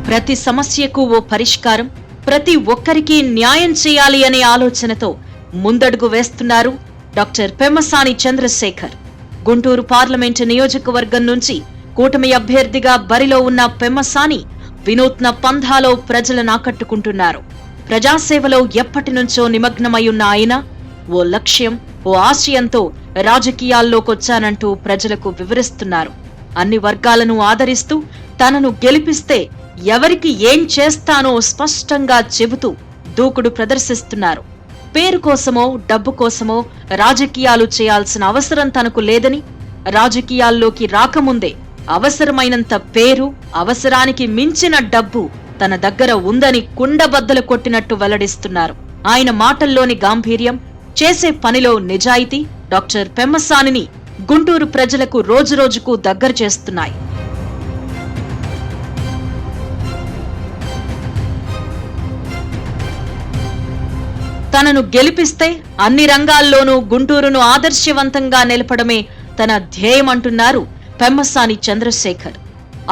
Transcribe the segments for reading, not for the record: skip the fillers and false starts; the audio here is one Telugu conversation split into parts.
ప్రతి సమస్యకు ఓ పరిష్కారం, ప్రతి ఒక్కరికి న్యాయం చేయాలి అనే ఆలోచనతో ముందడుగు వేస్తున్నారు డాక్టర్ పెమ్మసాని చంద్రశేఖర్. గుంటూరు పార్లమెంటు నియోజకవర్గం నుంచి కూటమి అభ్యర్థిగా బరిలో ఉన్న పెమ్మసాని వినూత్న పంథాలో ప్రజలను ఆకట్టుకుంటున్నారు. ప్రజాసేవలో ఎప్పటి నుంచో నిమగ్నమై ఉన్న ఆయన ఓ లక్ష్యం, ఓ ఆశయంతో రాజకీయాల్లోకొచ్చానంటూ ప్రజలకు వివరిస్తున్నారు. అన్ని వర్గాలను ఆదరిస్తూ తనను గెలిపిస్తే ఎవరికి ఏం చేస్తానో స్పష్టంగా చెబుతూ దూకుడు ప్రదర్శిస్తున్నారు. పేరు కోసమో డబ్బు కోసమో రాజకీయాలు చేయాల్సిన అవసరం తనకు లేదని, రాజకీయాల్లోకి రాకముందే అవసరమైనంత పేరు, అవసరానికి మించిన డబ్బు తన దగ్గర ఉందని కుండబద్దలు కొట్టినట్టు వెల్లడిస్తున్నారు. ఆయన మాటల్లోని గాంభీర్యం, చేసే పనిలో నిజాయితీ డాక్టర్ పెమ్మసానిని గుంటూరు ప్రజలకు రోజురోజుకు దగ్గర చేస్తున్నాయి. తనను గెలిపిస్తే అన్ని రంగాల్లోనూ గుంటూరును ఆదర్శవంతంగా నిలపడమే తన ధ్యేయమంటున్నారు పెమ్మసాని చంద్రశేఖర్.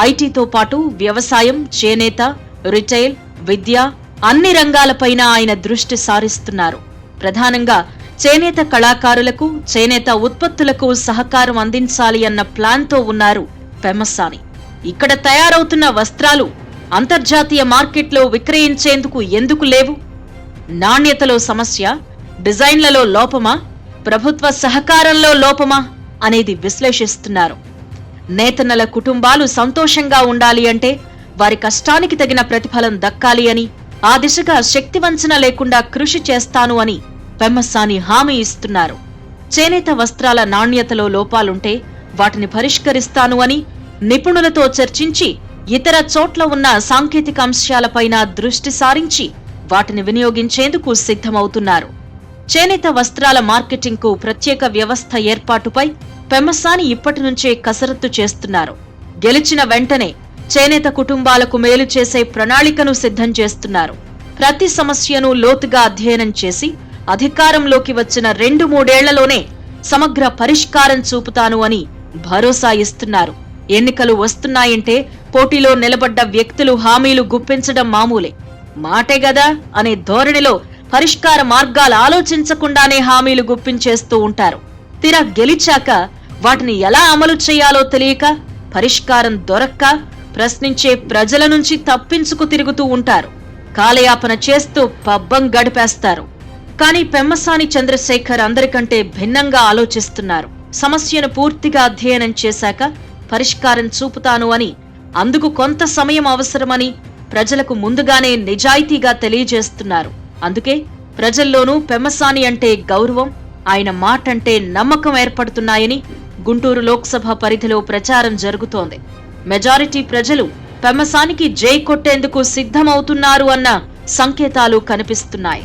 ఐటీతో పాటు వ్యవసాయం, చేనేత, రిటైల్, విద్య అన్ని రంగాలపైన ఆయన దృష్టి సారిస్తున్నారు. ప్రధానంగా చేనేత కళాకారులకు, చేనేత ఉత్పత్తులకు సహకారం అందించాలి అన్న ప్లాన్తో ఉన్నారు పెమ్మసాని. ఇక్కడ తయారవుతున్న వస్త్రాలు అంతర్జాతీయ మార్కెట్లో విక్రయించేందుకు ఎందుకు లేవు? నాణ్యతలో సమస్య, డిజైన్లలో లోపమా, ప్రభుత్వ సహకారంలో లోపమా అనేది విశ్లేషిస్తున్నారు. నేతన్నల కుటుంబాలు సంతోషంగా ఉండాలి అంటే వారి కష్టానికి తగిన ప్రతిఫలం దక్కాలి అని, ఆ దిశగా శక్తివంచన లేకుండా కృషి చేస్తాను అని పెమ్మసాని హామీ ఇస్తున్నారు. చేనేత వస్త్రాల నాణ్యతలో లోపాలుంటే వాటిని పరిష్కరిస్తాను అని, నిపుణులతో చర్చించి ఇతర చోట్ల ఉన్న సాంకేతిక అంశాలపైన దృష్టి సారించి వాటిని వినియోగించేందుకు సిద్ధమవుతున్నారు. చేనేత వస్త్రాల మార్కెటింగ్కు ప్రత్యేక వ్యవస్థ ఏర్పాటుపై పెమ్మసాని ఇప్పటి నుంచే కసరత్తు చేస్తున్నారు. గెలిచిన వెంటనే చేనేత కుటుంబాలకు మేలు చేసే ప్రణాళికను సిద్ధం చేస్తున్నారు. ప్రతి సమస్యను లోతుగా అధ్యయనం చేసి అధికారంలోకి వచ్చిన 2-3 ఏళ్లలోనే సమగ్ర పరిష్కారం చూపుతాను అని భరోసా ఇస్తున్నారు. ఎన్నికలు వస్తున్నాయంటే పోటీలో నిలబడ్డ వ్యక్తులు హామీలు గుప్పించడం మామూలే. మాటే గదా అనే ధోరణిలో పరిష్కార మార్గాలు ఆలోచించకుండానే హామీలు గుప్పించేస్తూ ఉంటారు. తీరా గెలిచాక వాటిని ఎలా అమలు చేయాలో తెలియక, పరిష్కారం దొరక్క ప్రశ్నించే ప్రజల నుంచి తప్పించుకు తిరుగుతూ ఉంటారు. కాలయాపన చేస్తూ పబ్బం గడిపేస్తారు. కానీ పెమ్మసాని చంద్రశేఖర్ అందరికంటే భిన్నంగా ఆలోచిస్తున్నారు. సమస్యను పూర్తిగా అధ్యయనం చేశాక పరిష్కారం చూపుతాను అని, అందుకు కొంత సమయం అవసరమని ప్రజలకు ముందుగానే నిజాయితీగా తెలియజేస్తున్నారు. అందుకే ప్రజల్లోనూ పెమ్మసాని అంటే గౌరవం, ఆయన మాటంటే నమ్మకం ఏర్పడుతున్నాయని గుంటూరు లోక్సభ పరిధిలో ప్రచారం జరుగుతోంది. మెజారిటీ ప్రజలు పెమ్మసానికి జై కొట్టేందుకు సిద్ధమవుతున్నారు అన్న సంకేతాలు కనిపిస్తున్నాయి.